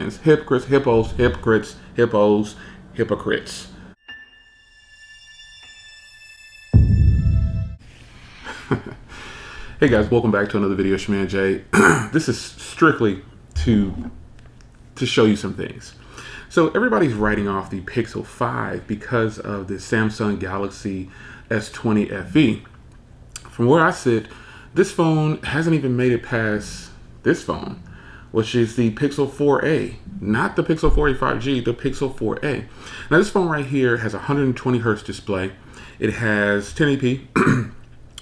Americans. Hypocrites, hippos, hypocrites, hippos, hypocrites. Hey guys, welcome back to another video. It's your man Jay. This is strictly to show you some things. So everybody's writing off the Pixel 5 because of the Samsung Galaxy S20 FE. From where I sit, this phone hasn't even made it past this phone, which is the Pixel 4a, not the Pixel 4a 5G, the Pixel 4a. Now this phone right here has a 120 hertz display. It has 1080p.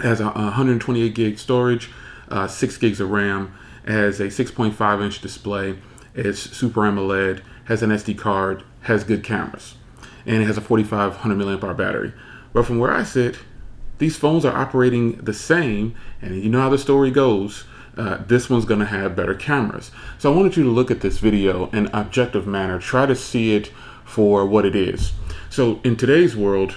Has a 128 gig storage, 6 gigs of RAM, has a 6.5 inch display, it's Super AMOLED, has an SD card, has good cameras, and it has a 4500 milliamp hour battery. But from where I sit, these phones are operating the same, and you know how the story goes. This one's going to have better cameras. So I wanted you to look at this video in an objective manner, try to see it for what it is. So in today's world,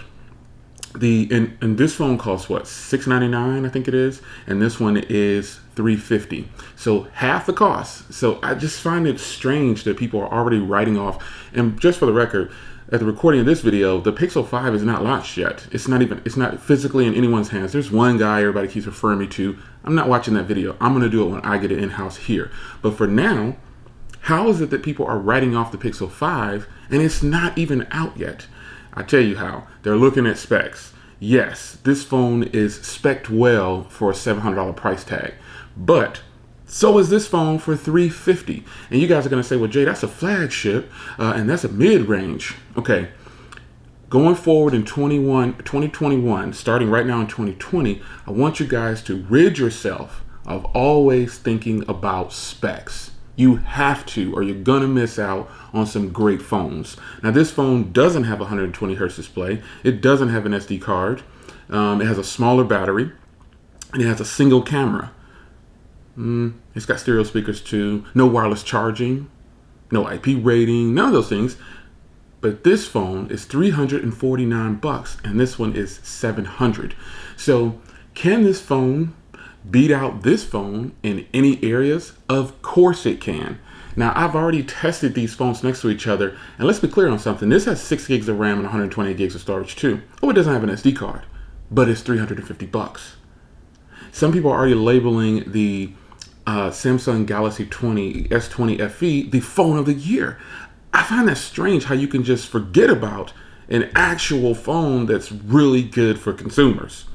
and this phone costs what, $699 I think it is, and this one is $350, so half the cost. So I just find it strange that people are already writing off. And just for the record, at the recording of this video, the Pixel 5 is not launched yet. It's not physically in anyone's hands. There's one guy everybody keeps referring me to. I'm not watching that video. I'm going to do it when I get it in-house here. But for now, how is it that people are writing off the Pixel 5 and it's not even out yet? I tell you how. They're looking at specs. Yes, this phone is spec'd well for a $700 price tag, but so is this phone for $350. And you guys are going to say, well, Jay, that's a flagship and that's a mid-range. Okay, going forward in 2021, starting right now in 2020, I want you guys to rid yourself of always thinking about specs. You have to, or you're gonna miss out on some great phones. Now this phone doesn't have a 120 hertz display. It doesn't have an SD card. It has a smaller battery, and it has a single camera. It's got stereo speakers too. No wireless charging, no IP rating, none of those things. But this phone is $349, and this one is $700. So can this phone beat out this phone in any areas? Of course it can. Now I've already tested these phones next to each other, and let's be clear on something. This has 6 gigs of RAM and 128 gigs of storage too. Oh, it doesn't have an SD card, but it's $350. Some people are already labeling the Samsung Galaxy S20 FE the phone of the year. I find that strange how you can just forget about an actual phone that's really good for consumers.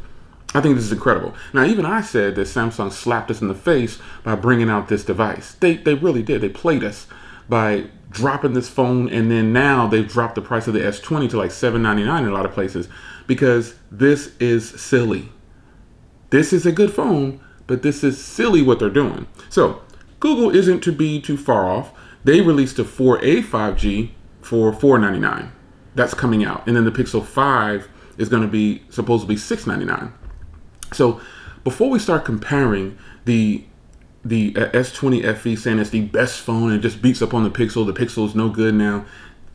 I think this is incredible. Now, even I said that Samsung slapped us in the face by bringing out this device. They really did. They played us by dropping this phone, and then now they've dropped the price of the S20 to like $799 in a lot of places because this is silly. This is a good phone, but this is silly what they're doing. So Google isn't to be too far off. They released a 4a 5G for $499. That's coming out. And then the Pixel 5 is going to be supposedly $699. So before we start comparing the S20 FE saying it's the best phone and just beats up on the Pixel is no good now.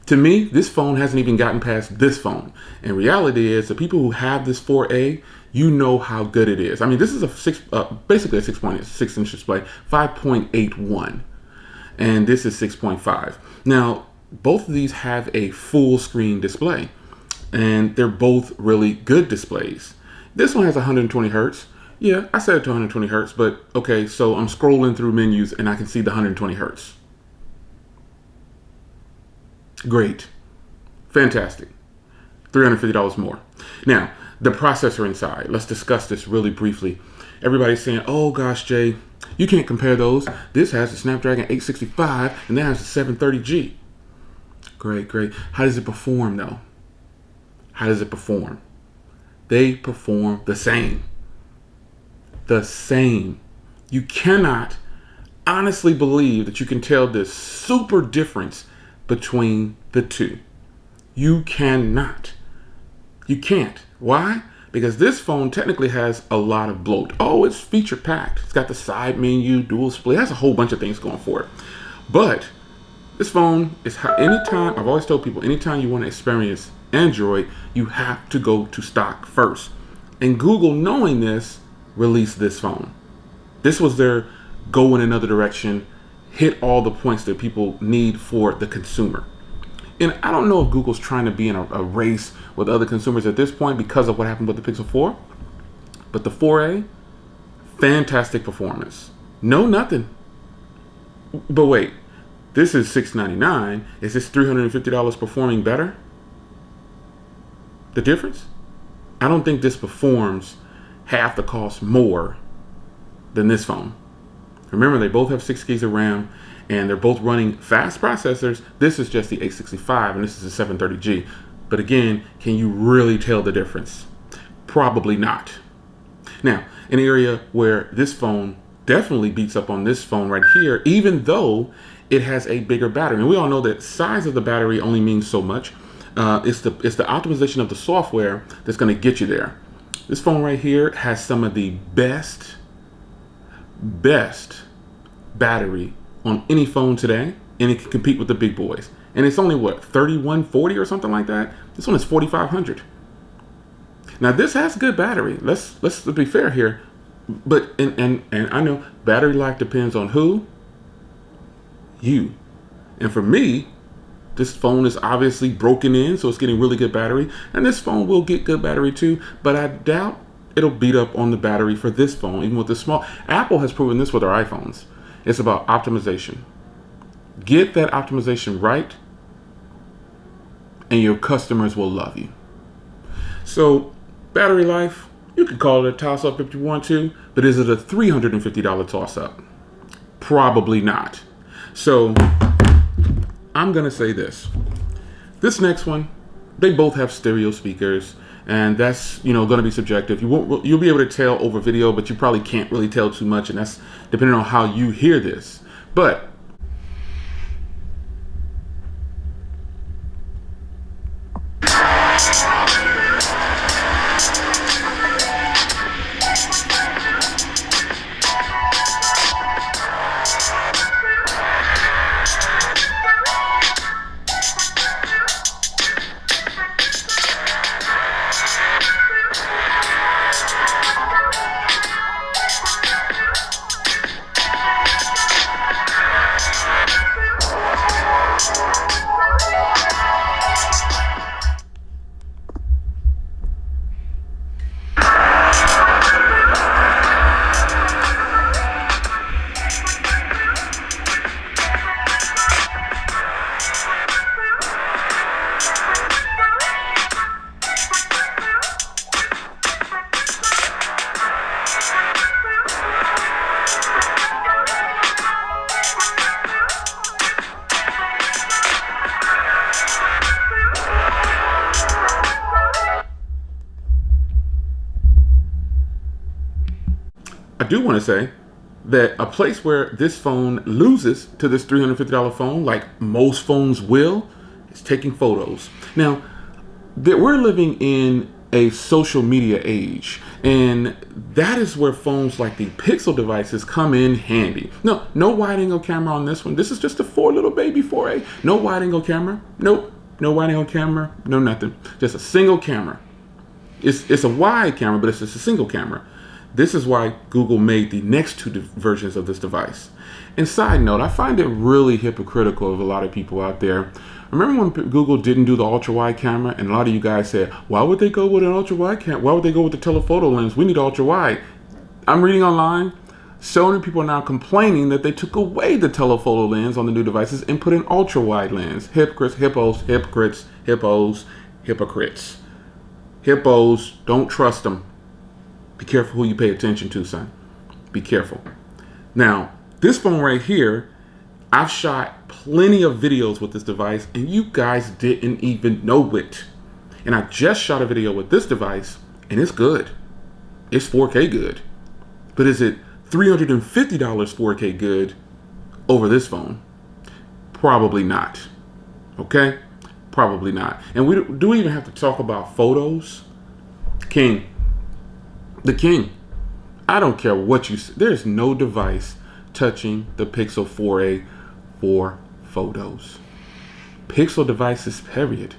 To me, this phone hasn't even gotten past this phone. And reality is the people who have this 4A, you know how good it is. I mean, this is basically a 6.6 inch display, 5.81. And this is 6.5. Now, both of these have a full screen display, and they're both really good displays. This one has 120 hertz. Yeah, I set it to 120 hertz, but okay, so I'm scrolling through menus and I can see the 120 hertz. Great. Fantastic. $350 more. Now, the processor inside. Let's discuss this really briefly. Everybody's saying, oh gosh, Jay, you can't compare those. This has the Snapdragon 865 and that has the 730G. Great. How does it perform though? How does it perform? They perform the same. The same. You cannot honestly believe that you can tell this super difference between the two. You cannot. You can't. Why? Because this phone technically has a lot of bloat. Oh, it's feature packed. It's got the side menu, dual display. It has a whole bunch of things going for it. But this phone is anytime, I've always told people, anytime you want to experience Android, you have to go to stock first. And Google, knowing this, released this phone. This was their go in another direction. hit all the points that people need for the consumer. And I don't know if Google's trying to be in a race with other consumers at this point because of what happened with the Pixel 4. But the 4A, fantastic performance. No nothing. But wait, this is $699. Is this $350 performing better? The difference? I don't think this performs half the cost more than this phone. Remember, they both have 6 gigs of RAM and they're both running fast processors. This is just the 865 and this is the 730G. But again, can you really tell the difference? Probably not. Now, an area where this phone definitely beats up on this phone right here, even though it has a bigger battery. And we all know that size of the battery only means so much. It's the optimization of the software that's going to get you there. This phone right here has some of the best battery on any phone today, and it can compete with the big boys. And it's only what, 3140 or something like that. This one is 4500. Now this has good battery. Let's be fair here, but and I know battery life depends on who? You. And for me, this phone is obviously broken in, so it's getting really good battery. And this phone will get good battery too, but I doubt it'll beat up on the battery for this phone, even with the small. Apple has proven this with their iPhones. It's about optimization. Get that optimization right, and your customers will love you. So, battery life, you can call it a toss-up if you want to, but is it a $350 toss-up? Probably not. So, I'm gonna say this. This next one, they both have stereo speakers, and that's gonna be subjective. You'll be able to tell over video, but you probably can't really tell too much, and that's depending on how you hear this. But I do want to say that a place where this phone loses to this $350 phone, like most phones will, is taking photos. Now, that we're living in a social media age, and that is where phones like the Pixel devices come in handy. No wide angle camera on this one. This is just a little baby 4A. No wide angle camera. Nope. No wide angle camera. No nothing. Just a single camera. It's a wide camera, but it's just a single camera. This is why Google made the next two versions of this device. And side note, I find it really hypocritical of a lot of people out there. Remember when Google didn't do the ultra-wide camera, and a lot of you guys said, why would they go with an ultra-wide camera? Why would they go with the telephoto lens? We need ultra-wide. I'm reading online, so many people are now complaining that they took away the telephoto lens on the new devices and put an ultra-wide lens. Hypocrites. Hippos, don't trust them. Be careful who you pay attention to, son. Be careful. Now, this phone right here, I've shot plenty of videos with this device, and you guys didn't even know it. And I just shot a video with this device, and it's good. It's 4K good. But is it $350 4K good over this phone? Probably not. Okay? Probably not. And we do even have to talk about photos. The king. I don't care what you say. There's no device touching the Pixel 4a for photos. Pixel devices, period.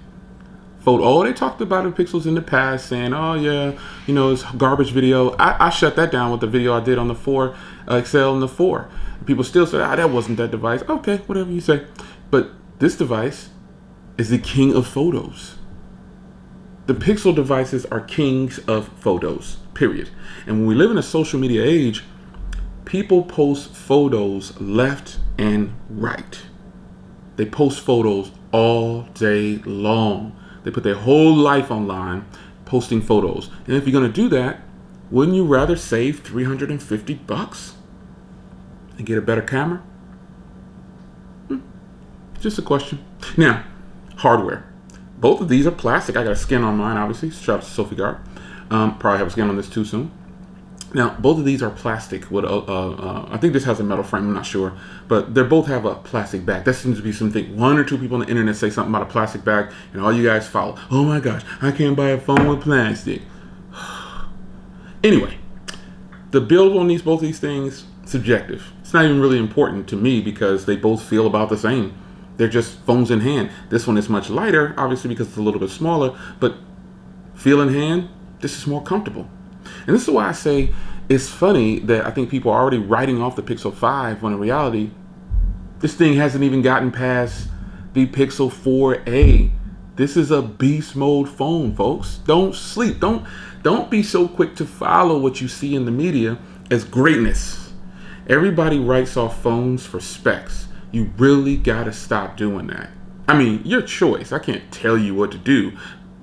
photo. Oh, they talked about the Pixels in the past, saying, "Oh yeah, you know, it's garbage video." I shut that down with the video I did on the 4 XL and the 4. People still say, "Ah, that wasn't that device." Okay, whatever you say. But this device is the king of photos. The Pixel devices are kings of photos, period. And when we live in a social media age, people post photos left and right. They post photos all day long. They put their whole life online posting photos. And if you're going to do that, wouldn't you rather save $350 and get a better camera? Just a question. Now, hardware. Both of these are plastic. I got a skin on mine, obviously. Shout out to Sophie Gard. Probably have a skin on this too soon. Now, both of these are plastic. With I think this has a metal frame. I'm not sure, but they both have a plastic bag. That seems to be something. One or two people on the internet say something about a plastic bag, and all you guys follow. Oh my gosh, I can't buy a phone with plastic. Anyway, the build on both these things, subjective. It's not even really important to me because they both feel about the same. They're just phones in hand. This one is much lighter, obviously because it's a little bit smaller, but feel in hand, this is more comfortable. And this is why I say it's funny that I think people are already writing off the Pixel 5 when in reality, this thing hasn't even gotten past the Pixel 4a. This is a beast mode phone, folks. Don't sleep. Don't be so quick to follow what you see in the media as greatness. Everybody writes off phones for specs. You really got to stop doing that. I mean, your choice. I can't tell you what to do,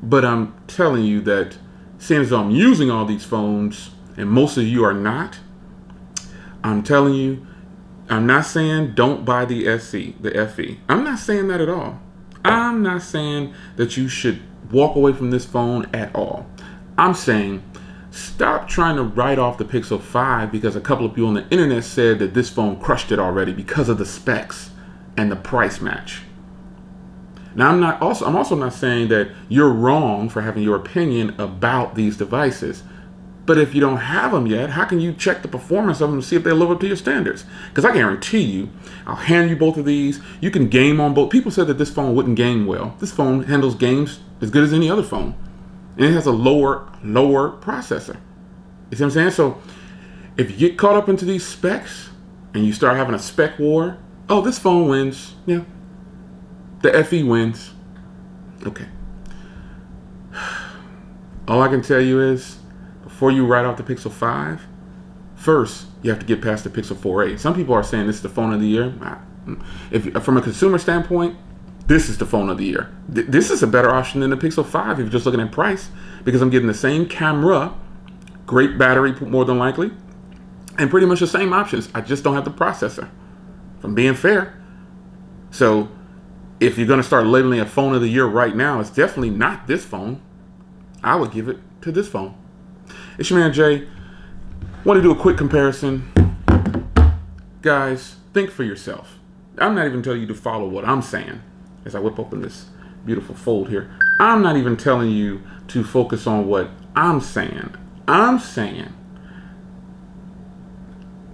but I'm telling you that seeing as I'm using all these phones and most of you are not, I'm telling you, I'm not saying don't buy the FE. I'm not saying that at all. I'm not saying that you should walk away from this phone at all. I'm saying stop trying to write off the Pixel 5 because a couple of people on the internet said that this phone crushed it already because of the specs and the price match. Now, I'm also not saying that you're wrong for having your opinion about these devices. But if you don't have them yet, how can you check the performance of them to see if they live up to your standards? Because I guarantee you, I'll hand you both of these. You can game on both. People said that this phone wouldn't game well. This phone handles games as good as any other phone. And it has a lower processor. You see what I'm saying? So if you get caught up into these specs and you start having a spec war, oh, this phone wins. Yeah. The FE wins. Okay. All I can tell you is, before you write off the Pixel 5, first, you have to get past the Pixel 4a. Some people are saying this is the phone of the year. If from a consumer standpoint, this is the phone of the year. This is a better option than the Pixel 5 if you're just looking at price, because I'm getting the same camera, great battery more than likely, and pretty much the same options. I just don't have the processor, if I'm being fair. So if you're going to start labeling a phone of the year right now, it's definitely not this phone. I would give it to this phone. It's your man Jay. Want to do a quick comparison. Guys, think for yourself. I'm not even telling you to follow what I'm saying as I whip open this beautiful fold here. I'm not even telling you to focus on what I'm saying. I'm saying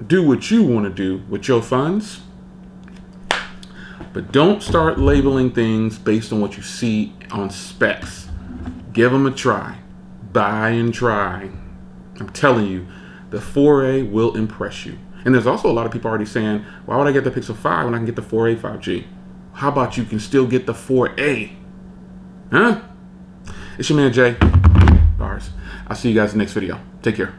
do what you want to do with your funds. But don't start labeling things based on what you see on specs. Give them a try. Buy and try. I'm telling you, the 4a will impress you. And there's also a lot of people already saying, why would I get the Pixel 5 when I can get the 4a 5G? How about you can still get the 4a? Huh? It's your man Jay. Bars. I'll see you guys in the next video. Take care.